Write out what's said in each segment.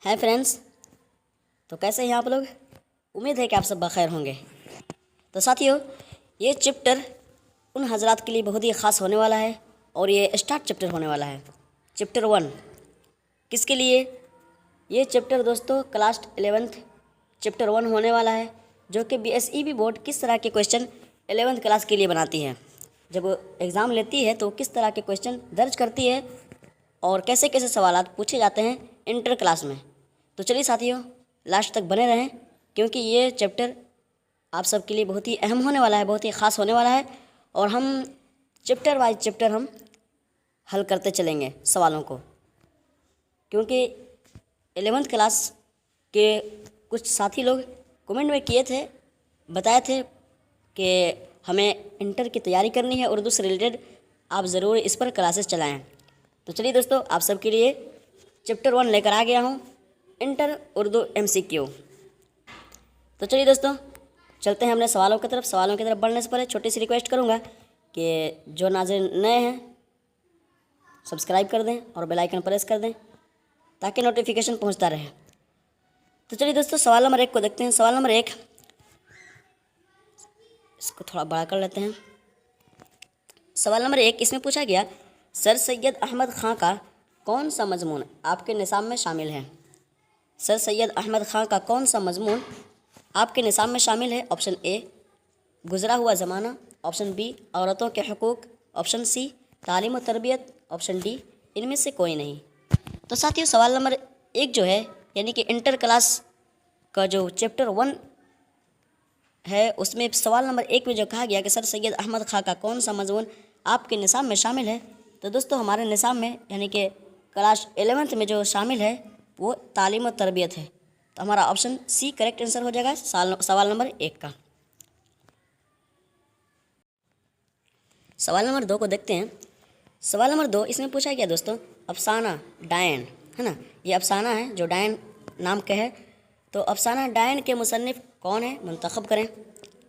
Hi friends. तो कैसे हैं आप लोग? उम्मीद है कि आप सब बखैर होंगे। तो साथियों, ये चैप्टर उन हजरात के लिए बहुत ही ख़ास होने वाला है और ये स्टार्ट चैप्टर होने वाला है। चैप्टर 1 किसके लिए? ये चैप्टर दोस्तों क्लास 11th चैप्टर 1 होने वाला है, जो कि BSEB बोर्ड किस तरह के क्वेश्चन 11th क्लास के लिए बनाती है। जब एग्ज़ाम लेती है तो किस तरह के क्वेश्चन दर्ज करती है और कैसे कैसे सवालात पूछे जाते हैं इंटर क्लास में। तो चलिए साथियों, लास्ट तक बने रहें, क्योंकि ये चैप्टर आप सबके लिए बहुत ही अहम होने वाला है, बहुत ही ख़ास होने वाला है। और हम चैप्टर वाइज चैप्टर हम हल करते चलेंगे सवालों को, क्योंकि 11th क्लास के कुछ साथी लोग कमेंट में किए थे, बताए थे कि हमें इंटर की तैयारी करनी है, उर्दू से रिलेटेड आप ज़रूर इस पर क्लासेस चलाएं। तो चलिए दोस्तों, आप सबके लिए चैप्टर 1 लेकर आ गया हूँ, इंटर उर्दू MCQ। तो चलिए दोस्तों, चलते हैं हमने सवालों की तरफ। सवालों की तरफ बढ़ने से पहले छोटी सी रिक्वेस्ट करूँगा कि जो नाज़रीन नए हैं सब्सक्राइब कर दें और बेल आइकन प्रेस कर दें ताकि नोटिफिकेशन पहुंचता रहे। तो चलिए दोस्तों, सवाल नंबर 1 को देखते हैं। सवाल नंबर 1, इसको थोड़ा बड़ा कर लेते हैं। सवाल नंबर 1 इसमें पूछा गया, सर सैयद अहमद ख़ां का कौन सा मजमून आपके निसाब में शामिल है? सर सैयद अहमद ख़ां का कौन सा मजमून आपके निसाब में शामिल है? ऑप्शन ए गुज़रा हुआ ज़माना, ऑप्शन बी औरतों के हुकूक, ऑप्शन सी तालीम और तरबियत, ऑप्शन डी इनमें से कोई नहीं। तो साथियों, सवाल नंबर 1 जो है, यानी कि इंटर क्लास का जो चैप्टर 1 है, उसमें सवाल नंबर 1 में जो कहा गया कि सर सैयद अहमद ख़ां का कौन सा मजमून आपके निसाब में शामिल है, तो दोस्तों हमारे निसाब में यानी कि क्लास 11th में जो शामिल है वो तालीम और तरबियत है। तो हमारा ऑप्शन सी करेक्ट आंसर हो जाएगा सवाल नंबर 1 का। सवाल नंबर 2 को देखते हैं। सवाल नंबर 2 इसमें पूछा गया दोस्तों, अफसाना डायन है ना, ये अफसाना है जो डायन नाम का है। तो अफसाना डायन के मुसन्निफ कौन है? मुंतखब करें।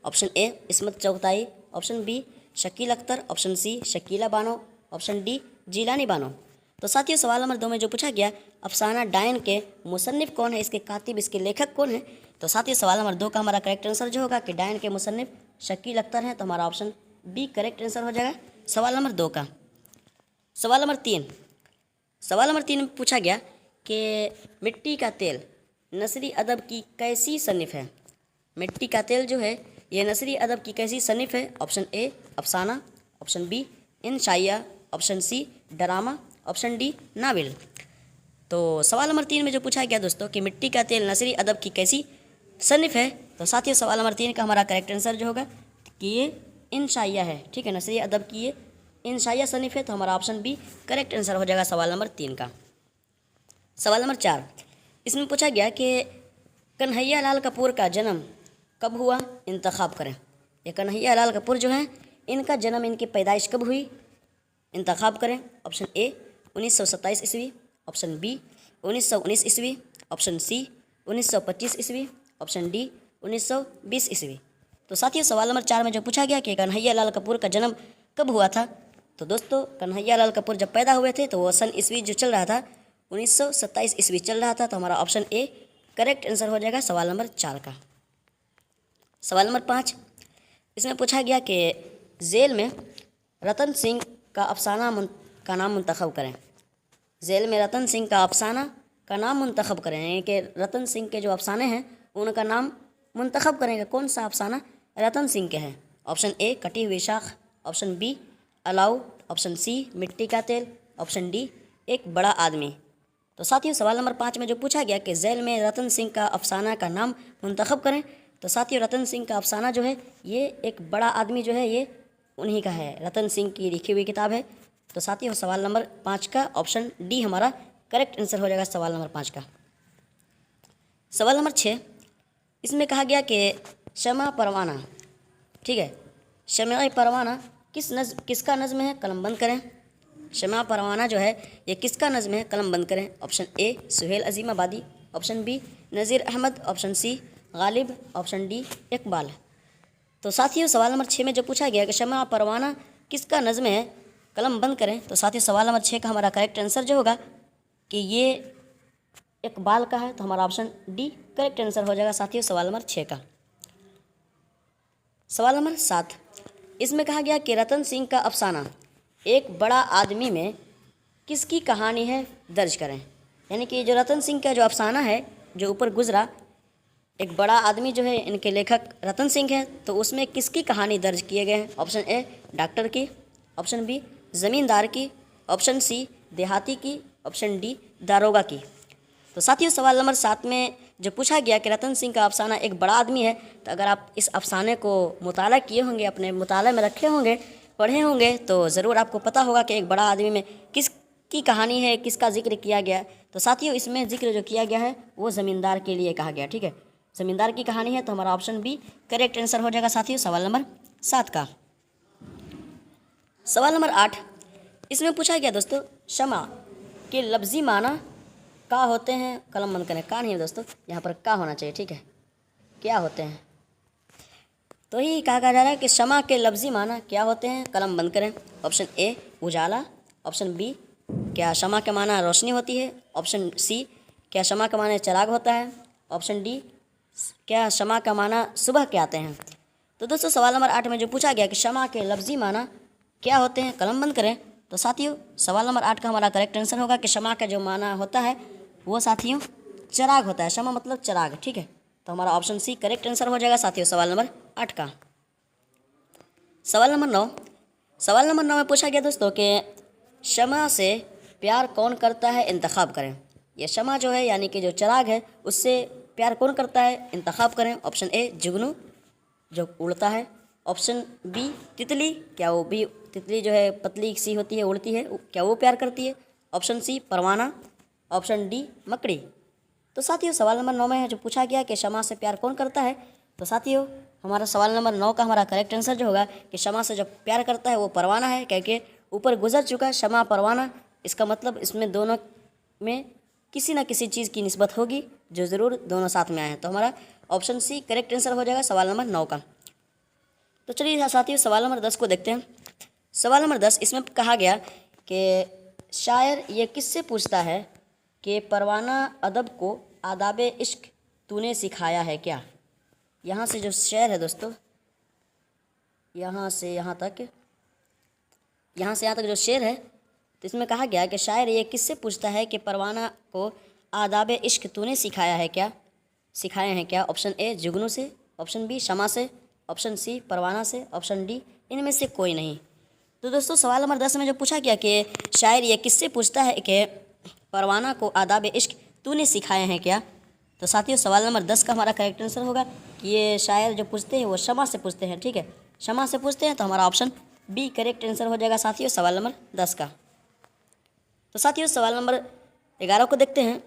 Option A Ismat Chughtai, option B Shakeel Akhtar, option C Shakeela Bano, option D Jilani Bano. तो साथियों, सवाल नंबर 2 में जो पूछा गया अफसाना डायन के मुसन्निफ कौन है, इसके कातिब, इसके लेखक कौन है, तो साथियों सवाल नंबर 2 का हमारा करेक्ट आंसर जो होगा कि डायन के मुसन्निफ शकील अख्तर हैं। तो हमारा ऑप्शन बी करेक्ट आंसर हो जाएगा सवाल नंबर 2 का। सवाल नंबर 3, सवाल नंबर 3 में पूछा गया कि मिट्टी का तेल नसरी अदब की कैसी सन्निफ है? मिट्टी का तेल जो है ये नसरी अदब की कैसी सन्निफ है? ऑप्शन ए अफसाना, ऑप्शन बी इंशाइया, option C drama, option D novel. तो सवाल नंबर 3 में जो पूछा गया दोस्तों कि मिट्टी का तेल नसरी अदब की कैसी सन्निफ है, तो साथियों सवाल नंबर 3 का हमारा करेक्ट आंसर जो होगा कि ये इंशाइया है। ठीक है, नसरी अदब की ये इंशाइया सन्निफ है। तो हमारा ऑप्शन बी करेक्ट आंसर हो जाएगा सवाल नंबर 3 का। सवाल नंबर 4 इसमें पूछा गया कि कन्हैया लाल कपूर का जन्म कब हुआ? इंतखाब करें। ये कन्हैया लाल कपूर जो हैं, इनका जन्म, इनकी पैदाइश कब हुई? इंतखाब करें। ऑप्शन ए 1927 ईस्वी, ऑप्शन बी 1919 ईस्वी, ऑप्शन सी 1925 ईस्वी, ऑप्शन डी 1920 ईस्वी। तो साथियों सवाल नंबर 4 में जो पूछा गया कि कन्हैया लाल कपूर का जन्म कब हुआ था, तो दोस्तों कन्हैया लाल कपूर जब पैदा हुए थे तो वो सन ईस्वी जो चल रहा था 1927 ईस्वी चल रहा था। तो हमारा ऑप्शन ए करेक्ट आंसर हो जाएगा सवाल नंबर 4 का। सवाल नंबर 5 इसमें पूछा गया कि जेल में रतन सिंह का अफसाना का नाम मुंतखब करें। जेल में रतन सिंह का अफसाना का नाम मुंतखब करें, यानी कि रतन सिंह के जो अफसाने हैं उनका नाम मुंतखब करेंगे। कौन सा अफसाना रतन सिंह के हैं? ऑप्शन ए कटी हुई शाख, ऑप्शन बी अलाउ, ऑप्शन सी मिट्टी का तेल, ऑप्शन डी एक बड़ा आदमी। तो साथियों सवाल नंबर 5 में जो पूछा गया कि जेल में रतन सिंह का अफसाना का नाम मुंतखब करें, तो साथियों रतन सिंह का अफसाना जो है ये एक बड़ा आदमी जो है ये उन्हीं का है, रतन सिंह की लिखी हुई किताब है। तो साथियों सवाल नंबर 5 का ऑप्शन डी हमारा करेक्ट आंसर हो जाएगा सवाल नंबर 5 का। सवाल नंबर 6 इसमें कहा गया कि शमा परवाना, ठीक है, शमा परवाना किसका नज़्म है? कलम बंद करें। शमा परवाना जो है ये किसका नज़्म है? कलम बंद करें। ऑप्शन ए Suhail Azim Abadi, option B Nazir Ahmad, option C Ghalib, option D Iqbal. तो साथियों सवाल नंबर 6 में जो पूछा गया कि शमा परवाना किसका नज़्म है? कलम बंद करें। तो साथियों सवाल नंबर 6 का हमारा करेक्ट आंसर जो होगा कि ये इकबाल का है, तो हमारा ऑप्शन डी करेक्ट आंसर हो जाएगा साथियों सवाल नंबर 6 का। सवाल नंबर 7, इसमें कहा गया कि रतन सिंह का अफसाना एक बड़ा आदमी में किसकी कहानी है, दर्ज करें। यानी कि जो रतन सिंह का जो अफसाना है जो ऊपर गुजरा, एक बड़ा आदमी जो है इनके लेखक रतन सिंह है, तो उसमें किसकी कहानी दर्ज किए गए हैं। ऑप्शन ए डॉक्टर की, ऑप्शन बी ज़मींदार की, ऑप्शन सी देहाती की, ऑप्शन डी दारोगा की। तो साथियों सवाल नंबर 7 में जो पूछा गया कि रतन सिंह का अफसाना एक बड़ा आदमी है, तो अगर आप इस अफसाने को मुताला किए होंगे, अपने मुताले में रखे होंगे, पढ़े होंगे, तो ज़रूर आपको पता होगा कि एक बड़ा आदमी में किसकी कहानी है, किसका जिक्र किया गया। तो साथियों इसमें जिक्र जो किया गया है वो ज़मींदार के लिए कहा गया। ठीक है, ज़मींदार की कहानी है, तो हमारा ऑप्शन बी करेक्ट आंसर हो जाएगा साथियों सवाल नंबर 7 का। सवाल नंबर 8, इसमें पूछा गया दोस्तों क्षमा के लफ्ज़ी माना का होते हैं। कलम बंद करें, का नहीं है दोस्तों, यहाँ पर का होना चाहिए। ठीक है, क्या होते हैं, तो ही कहा जा रहा है कि क्षमा के लफ्ज़ी माना क्या होते हैं। कलम बंद करें। ऑप्शन ए उजाला, ऑप्शन बी क्या क्षमा के माना रोशनी होती है, ऑप्शन सी क्या क्षमा के माना चिराग होता है, ऑप्शन डी क्या क्षमा का माना सुबह के आते हैं। तो दोस्तों सवाल नंबर 8 में जो पूछा गया कि क्षमा के लफ्ज़ी माना क्या होते हैं, कलम बंद करें। तो साथियों सवाल नंबर 8 का हमारा करेक्ट आंसर होगा कि क्षमा का जो माना होता है वो साथियों चिराग होता है। क्षमा मतलब चिराग। ठीक है, तो हमारा ऑप्शन सी करेक्ट आंसर हो जाएगा साथियों सवाल नंबर 8 का। सवाल नंबर 9, सवाल नंबर 9 में पूछा गया दोस्तों कि क्षमा से प्यार कौन करता है, इंतखाब करें। ये क्षमा जो है यानी कि जो चिराग है उससे प्यार कौन करता है, इंतखाब करें। ऑप्शन ए जुगनू जो उड़ता है, ऑप्शन बी तितली, क्या वो भी तितली जो है पतली सी होती है उड़ती है, क्या वो प्यार करती है, ऑप्शन सी परवाना, ऑप्शन डी मकड़ी। तो साथियों सवाल नंबर 9 में है जो पूछा गया कि क्षमा से प्यार कौन करता है। तो साथियों हमारा सवाल नंबर 9 का हमारा करेक्ट आंसर जो होगा कि क्षमा से जो प्यार करता है वो परवाना है, क्योंकि ऊपर गुजर चुका है क्षमा परवाना, इसका मतलब इसमें दोनों में किसी न किसी चीज़ की निस्बत होगी जो ज़रूर दोनों साथ में आए हैं। तो हमारा ऑप्शन सी करेक्ट आंसर हो जाएगा सवाल नंबर 9 का। तो चलिए साथियों सवाल नंबर 10 को देखते हैं। सवाल नंबर 10, इसमें कहा गया कि शायर ये किससे पूछता है कि परवाना अदब को आदाब इश्क तूने सिखाया है क्या। यहाँ से जो शेर है दोस्तों, यहाँ से यहाँ तक जो शेर है, तो इसमें कहा गया कि शायर ये किससे पूछता है कि परवाना को आदाब इश्क तूने सिखाया है क्या, सिखाए हैं क्या। ऑप्शन ए जुगनू से, ऑप्शन बी शमा से, ऑप्शन सी परवाना से, ऑप्शन डी इनमें से कोई नहीं। तो दोस्तों सवाल नंबर 10 में जो पूछा गया कि शायर ये किससे पूछता है कि परवाना को आदाब इश्क तूने सिखाए हैं क्या, तो साथियों सवाल नंबर 10 का हमारा करेक्ट आंसर होगा कि ये शायर जो पूछते हैं वो शमा से पूछते हैं। ठीक है, शमा से पूछते हैं, तो हमारा ऑप्शन बी करेक्ट आंसर हो जाएगा साथियों सवाल नंबर 10 का। तो साथियों सवाल नंबर 11 को देखते हैं।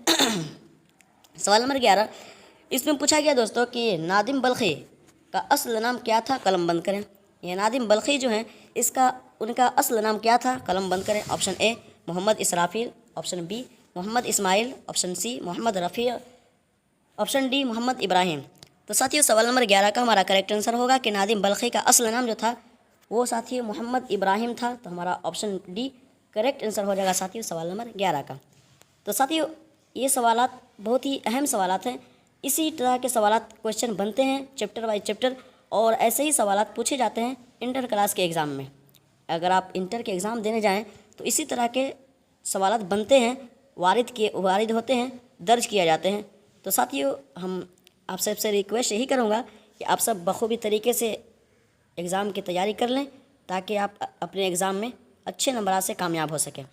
सवाल नंबर 11, इसमें पूछा गया दोस्तों कि नादिम बल्खी का असल नाम क्या था। कलम बंद करें। ये नादिम बल्खी जो हैं इसका उनका असल नाम क्या था, कलम बंद करें। Option A Mohammad Israfil, option B Mohammad Ismail, option C Mohammad Rafi, option D Mohammad Ibrahim. तो साथियों सवाल नंबर 11 का हमारा करेक्ट आंसर होगा कि नादिम बल्खी का असल नाम जो था वो साथियों मोहम्मद इब्राहिम था। तो हमारा ऑप्शन डी करेक्ट आंसर हो जाएगा साथियों सवाल नंबर 11 का। तो साथियों ये सवालात बहुत ही अहम सवालात हैं। इसी तरह के सवालात क्वेश्चन बनते हैं चैप्टर वाइज चैप्टर, और ऐसे ही सवालात पूछे जाते हैं इंटर क्लास के एग्ज़ाम में। अगर आप इंटर के एग्ज़ाम देने जाएं तो इसी तरह के सवालात बनते हैं, वारिद होते हैं, दर्ज किया जाते हैं। तो साथियों हम आप सबसे रिक्वेस्ट यही करूँगा कि आप सब बखूबी तरीके से एग्ज़ाम की तैयारी कर लें ताकि आप अपने एग्ज़ाम में अच्छे नंबर से कामयाब हो सकें।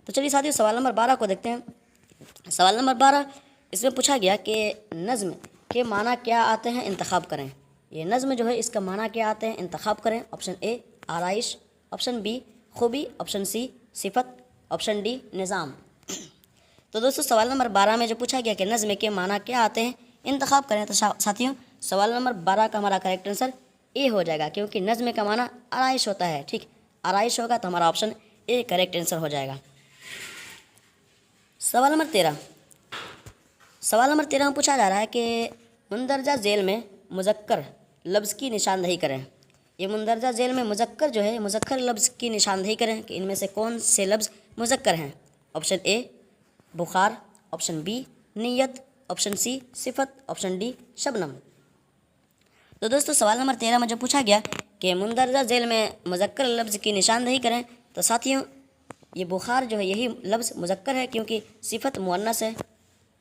तो चलिए साथियों सवाल नंबर 12 को देखते हैं। सवाल नंबर 12, इसमें पूछा गया कि नज़्म के माना क्या आते हैं, इंतखाब करें। ये नज़्म जो है इसका माना क्या आते हैं, इंतखाब करें। ऑप्शन ए आराइश, ऑप्शन बी खूबी, ऑप्शन सी सिफत, ऑप्शन डी निज़ाम। तो दोस्तों सवाल नंबर 12 में जो पूछा गया कि नज़्म के माना क्या आते हैं, इंतखाब करें, तो साथियों सवाल नंबर 12 का हमारा करेक्ट आंसर ए हो जाएगा, क्योंकि नज़्म का माना आराइश होता है। ठीक, आराइश होगा तो हमारा ऑप्शन ए करेक्ट आंसर हो जाएगा। सवाल नंबर 13, सवाल नंबर 13 में पूछा जा रहा है कि मुंदरजा झेल में मुज़क्कर लफ्ज़ की निशानदेही करें। ये मुंदरजा झेल में मुज़क्कर जो है मुज़क्कर लफ्ज़ की निशानदेही करें कि इनमें से कौन से लफ्ज़ मुज़क्कर हैं। ऑप्शन ए बुखार, ऑप्शन बी नीयत, ऑप्शन सी सिफत, ऑप्शन डी शबनम। तो दोस्तों सवाल नंबर 13 में जो पूछा गया कि मुंदरजा झेल में मुज़क्कर लफ्ज़ की निशानदही करें, तो साथियों ये बुखार जो है यही लफ्ज़ मुज़क्कर है क्योंकि सिफत मुअन्नस है,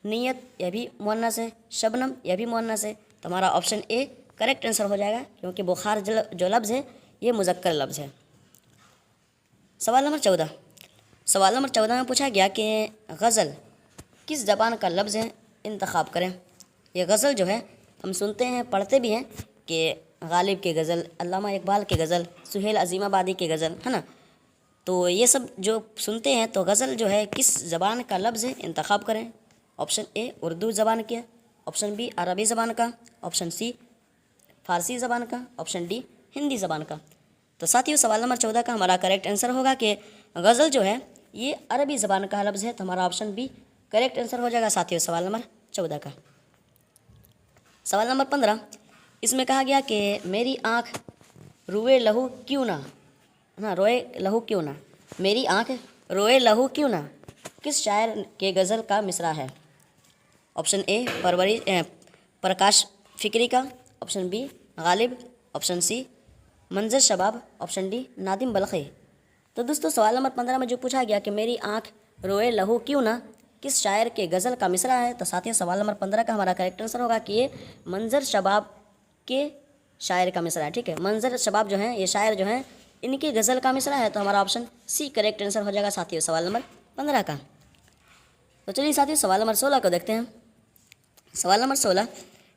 नीयत यह भी मुअन्नस है, शबनम यह भी मुअन्नस है। तो हमारा ऑप्शन ए करेक्ट आंसर हो जाएगा क्योंकि बुखार जो लफ्ज़ है ये मुज़क्कर लफ्ज़ है। सवाल नंबर 14 में पूछा गया कि गज़ल किस ज़बान का लफ्ज़ है, इंतखाब करें। ये गज़ल जो है हम सुनते हैं, पढ़ते भी हैं कि गालिब की गज़ल, अल्लामा इकबाल की गज़ल, सुहेल अज़ीमाबादी की गज़ल, है ना। तो ये सब जो सुनते हैं, तो गज़ल जो है किस ज़बान का लफ्ज़ है, इंतखाब करें। ऑप्शन ए उर्दू ज़बान का, ऑप्शन बी अरबी ज़बान का, ऑप्शन सी फ़ारसी ज़बान का, ऑप्शन डी हिंदी ज़बान का। तो साथियों सवाल नंबर 14 का हमारा करेक्ट आंसर होगा कि गज़ल जो है ये अरबी ज़बान का लफ्ज़ है। तो हमारा ऑप्शन बी करेक्ट आंसर हो जाएगा साथियों सवाल नंबर 14 का। सवाल नंबर 15, इसमें कहा गया कि मेरी आँख रोए लहू क्यों ना, रोए लहू क्यों ना, मेरी आँख रोए लहू क्यों ना किस शायर के गज़ल का मिसरा है। ऑप्शन ए प्रकाश फ़िक्री का, option B Ghalib, option C Manzar Shabab, option D Nadim Balkhi. तो दोस्तों सवाल नंबर 15 में जो पूछा गया कि मेरी आँख रोए लहू क्यों ना किस शायर के गज़ल का मिसरा है, तो साथियों सवाल नंबर 15 का हमारा करेक्ट आंसर होगा कि ये मंजर शबाब के शायर का मिसरा है। ठीक है, मंजर शबाब जो है ये शायर जो हैं इनकी गज़ल का मिसरा है। तो हमारा ऑप्शन सी करेक्ट आंसर हो जाएगा साथियों सवाल नंबर 15 का। तो चलिए साथियों सवाल नंबर 16 को देखते हैं। सवाल नंबर 16,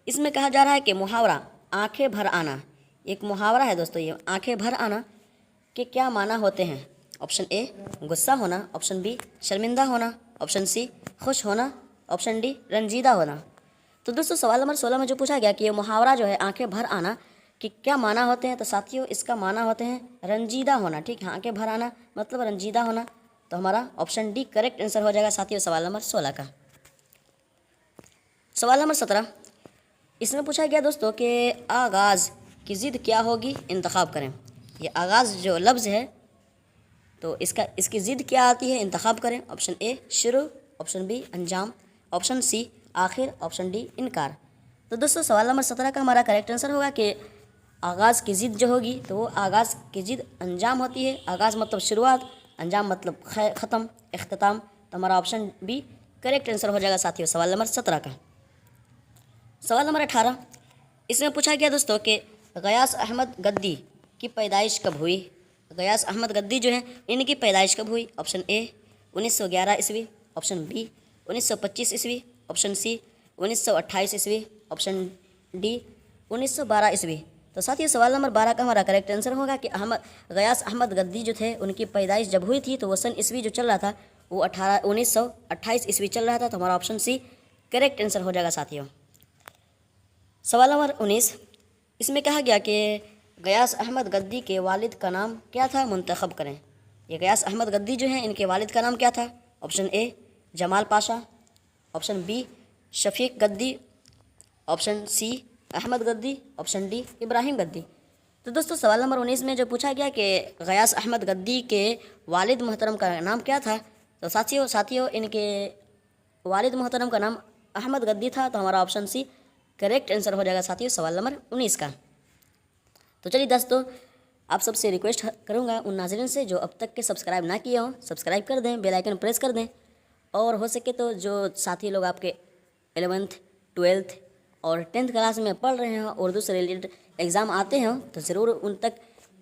इसमें कहा जा रहा है कि मुहावरा आंखें भर आना, एक मुहावरा है दोस्तों ये, आंखें भर आना के क्या माना होते हैं। ऑप्शन ए गुस्सा होना, ऑप्शन बी शर्मिंदा होना, ऑप्शन सी खुश होना, ऑप्शन डी रंजीदा होना। तो दोस्तों सवाल नंबर 16 में जो पूछा गया कि ये मुहावरा जो है आंखें भर आना कि क्या माना होते हैं, तो साथियों इसका माना होते हैं रंजीदा होना। ठीक है, आंखें भर आना मतलब रंजीदा होना। तो हमारा ऑप्शन डी करेक्ट आंसर हो जाएगा साथियों सवाल नंबर 16 का। सवाल नंबर 17, इसमें पूछा गया दोस्तों कि आगाज़ की ज़िद क्या होगी, इंतखाब करें। ये आगाज़ जो लफ्ज़ है तो इसकी ज़िद क्या आती है, इंतखाब करें। ऑप्शन ए शुरू, ऑप्शन बी अंजाम, ऑप्शन सी आखिर, ऑप्शन डी इनकार। तो दोस्तों सवाल नंबर 17 का हमारा करेक्ट आंसर होगा कि आगाज़ की ज़िद जो होगी तो वो आगाज़ की ज़िद अंजाम होती है। आगाज़ मतलब शुरुआत, अंजाम मतलब ख़त्म, इख्तिताम। तो हमारा ऑप्शन बी करेक्ट आंसर हो जाएगा साथियों सवाल नंबर 17 का। सवाल नंबर 18, इसमें पूछा गया दोस्तों कि गयास अहमद गद्दी की पैदाइश कब हुई। गयास अहमद गद्दी जो है इनकी पैदाइश कब हुई। ऑप्शन ए 1911 ईस्वी, ऑप्शन बी 1925 ईस्वी, ऑप्शन सी 1928 ईस्वी, ऑप्शन डी 1912 ईस्वी। तो साथियों सवाल नंबर 12 का हमारा करेक्ट आंसर होगा कि गयास अहमद गद्दी जो थे उनकी पैदाइश जब हुई थी तो वो सन ईस्वी जो चल रहा था वो 1928 ईस्वी चल रहा था। तो हमारा ऑप्शन सी करेक्ट आंसर हो जाएगा साथियों। सवाल नंबर 19, इसमें कहा गया कि गयास अहमद गद्दी के वालिद का नाम क्या था, मुंतखब करें। ये गयास अहमद गद्दी जो हैं इनके वालिद का नाम क्या था। Option A Jamal Pasha, option B Shafiq Gaddi, option C Ahmad Gaddi, option D Ibrahim गद्दी। तो दोस्तों सवाल नंबर 19 में जो पूछा गया कि गयास अहमद गद्दी के वालिद मोहतरम का नाम क्या था, तो साथियों इनके वालिद मोहतरम का नाम अहमद गद्दी था। तो हमारा ऑप्शन सी करेक्ट आंसर हो जाएगा साथियों सवाल नंबर 19 का। तो चलिए दोस्तों आप सबसे रिक्वेस्ट करूँगा उन नाज़रीन से जो अब तक के सब्सक्राइब ना किए हों, सब्सक्राइब कर दें, बेल आइकन प्रेस कर दें, और हो सके तो जो साथी लोग आपके 11th 12th और 10th क्लास में पढ़ रहे हैं, उर्दू से रिलेटेड एग्ज़ाम आते हैं, तो ज़रूर उन तक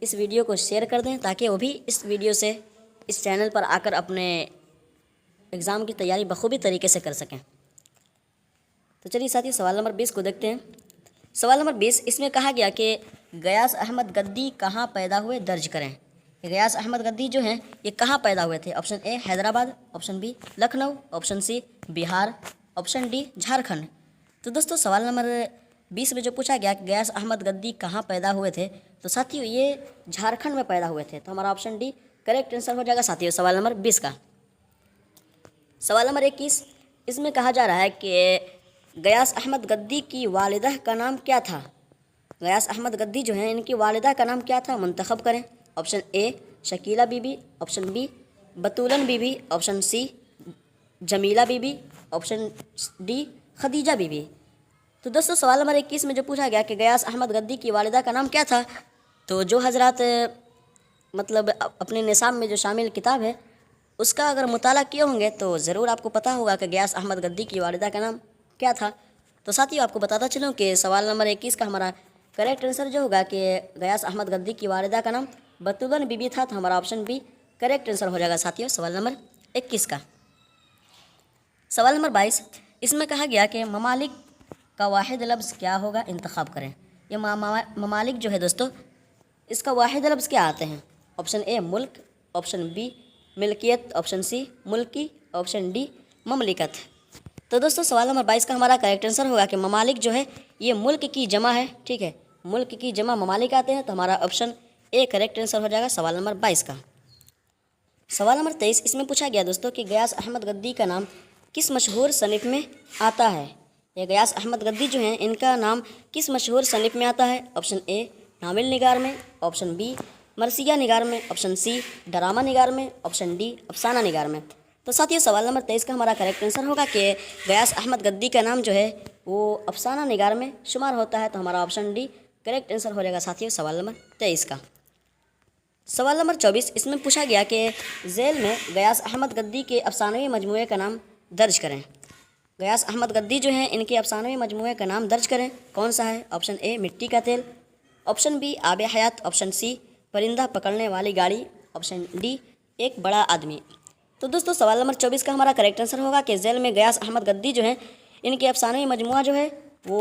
इस वीडियो को शेयर कर दें ताकि वो भी इस वीडियो से इस चैनल पर आकर अपने एग्ज़ाम की तैयारी बखूबी तरीके से कर सकें। तो चलिए साथियों सवाल नंबर 20 को देखते हैं। सवाल नंबर 20, इसमें कहा गया कि गयास अहमद गद्दी कहाँ पैदा हुए, दर्ज करें। गयास अहमद गद्दी जो हैं ये कहाँ पैदा हुए थे। Option A Hyderabad, option B Lucknow, option C Bihar, option D Jharkhand. तो दोस्तों सवाल नंबर 20 में जो पूछा गया कि गयास अहमद गद्दी कहाँ पैदा हुए थे, तो साथियों ये झारखंड में पैदा हुए थे। तो हमारा ऑप्शन डी करेक्ट आंसर हो जाएगा साथियों सवाल नंबर 20 का। सवाल नंबर 21, इसमें कहा जा रहा है कि गयास अहमद गद्दी की वालिदा का नाम क्या था। गयास अहमद गद्दी जो हैं इनकी वालिदा का नाम क्या था, मुंतखब करें। Option A Shakeela Bibi, option B Batulan Bibi, option C Jameela Bibi, option D Khadija Bibi. तो दोस्तों सवाल नंबर 21 में जो पूछा गया कि गयास अहमद गद्दी की वालिदा का नाम क्या था, तो जो हजरात मतलब अपने निसाब में जो शामिल किताब है उसका अगर मुताला किए होंगे तो ज़रूर आपको पता होगा कि गयास अहमद गद्दी की वालिदा का नाम क्या था। तो साथियों आपको बताता चलूँ कि सवाल नंबर 21 का हमारा करेक्ट आंसर जो होगा कि गयास अहमद गद्दी की वालिदा का नाम बतूलन बीबी था, तो हमारा ऑप्शन बी करेक्ट आंसर हो जाएगा साथियों सवाल नंबर 21 का। सवाल नंबर 22 इसमें कहा गया कि ममालिक का वाहिद लफ्ज़ क्या होगा, इंतखाब करें। ये ममालिक जो है दोस्तों इसका वाहिद लफ्ज़ क्या आते हैं? ऑप्शन ए मुल्क, ऑप्शन बी मिल्कियत, ऑप्शन सी मुल्की, ऑप्शन डी ममलिकत। तो दोस्तों सवाल नंबर 22 का हमारा करेक्ट आंसर होगा कि ममालिक जो है ये मुल्क की जमा है, ठीक है, मुल्क की जमा ममालिक आते हैं, तो हमारा ऑप्शन ए करेक्ट आंसर हो जाएगा सवाल नंबर 22 का। सवाल नंबर 23 इसमें पूछा गया दोस्तों कि गयास अहमद गद्दी का नाम किस मशहूर सनीफ में आता है? ये गयास अहमद गद्दी जो हैं इनका नाम किस मशहूर सनीफ में आता है? ऑप्शन ए नाविल निगार में, ऑप्शन बी मरसिया निगार में, ऑप्शन सी ड्रामा निगार में, ऑप्शन डी अफसाना निगार में। तो साथियों सवाल नंबर 23 का हमारा करेक्ट आंसर होगा कि गयास अहमद गद्दी का नाम जो है वो अफसाना निगार में शुमार होता है, तो हमारा ऑप्शन डी करेक्ट आंसर हो जाएगा साथियों सवाल नंबर 23 का। सवाल नंबर 24 इसमें पूछा गया कि झेल में गयास अहमद गद्दी के अफसानवी मजमूए का नाम दर्ज करें। गयास अहमद गद्दी जो हैं इनके अफसानवी मजमूए का नाम दर्ज करें, कौन सा है? ऑप्शन ए मिट्टी का तेल, ऑप्शन बी आब हयात, ऑप्शन सी परिंदा पकड़ने वाली गाड़ी, ऑप्शन डी एक बड़ा आदमी। तो दोस्तों सवाल नंबर 24 का हमारा करेक्ट आंसर होगा कि झेल में गयास अहमद गद्दी जो हैं इनके अफसानवी मजमूआ जो है वो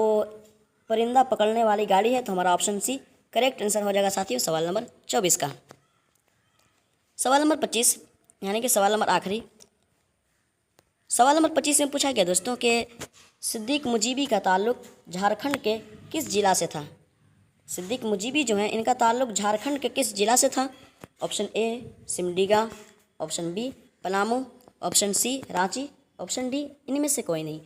परिंदा पकड़ने वाली गाड़ी है, तो हमारा ऑप्शन सी करेक्ट आंसर हो जाएगा साथियों सवाल नंबर 24 का। सवाल नंबर 25 यानी कि सवाल नंबर आखिरी, सवाल नंबर 25 में पूछा गया दोस्तों कि सिद्दीक मुजीबी का ताल्लुक झारखंड के किस जिला से था? सिद्दीक मुजीबी जो हैं इनका ताल्लुक झारखंड के किस जिला से था? Option A Simdega, option B Palamu, option C Ranchi, option D इनमें से कोई नहीं।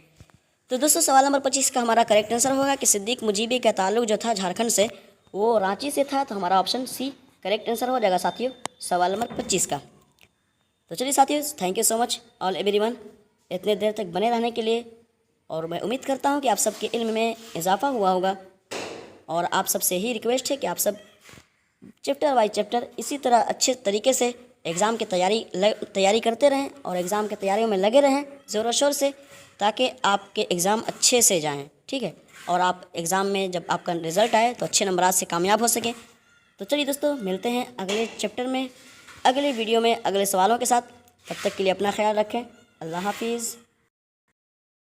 तो दोस्तों सवाल नंबर 25 का हमारा करेक्ट आंसर होगा कि सिद्दीक मुजीबी का ताल्लुक जो था झारखंड से वो रांची से था, तो हमारा ऑप्शन सी करेक्ट आंसर हो जाएगा साथियों सवाल नंबर 25 का। तो चलिए साथियों thank you so much all everyone इतने देर तक बने रहने के लिए, और मैं उम्मीद करता हूँ कि आप सबके इल्म में इजाफ़ा हुआ होगा, और आप सबसे ही रिक्वेस्ट है कि आप सब चैप्टर बाई चैप्टर इसी तरह अच्छे तरीके से एग्ज़ाम की तैयारी करते रहें और एग्ज़ाम की तैयारियों में लगे रहें ज़ोर शोर से, ताकि आपके एग्ज़ाम अच्छे से जाएं, ठीक है, और आप एग्ज़ाम में जब आपका रिज़ल्ट आए तो अच्छे नंबरात से कामयाब हो सकें। तो चलिए दोस्तों मिलते हैं अगले चैप्टर में, अगले वीडियो में, अगले सवालों के साथ। तब तक के लिए अपना ख्याल रखें। अल्लाह हाफिज़।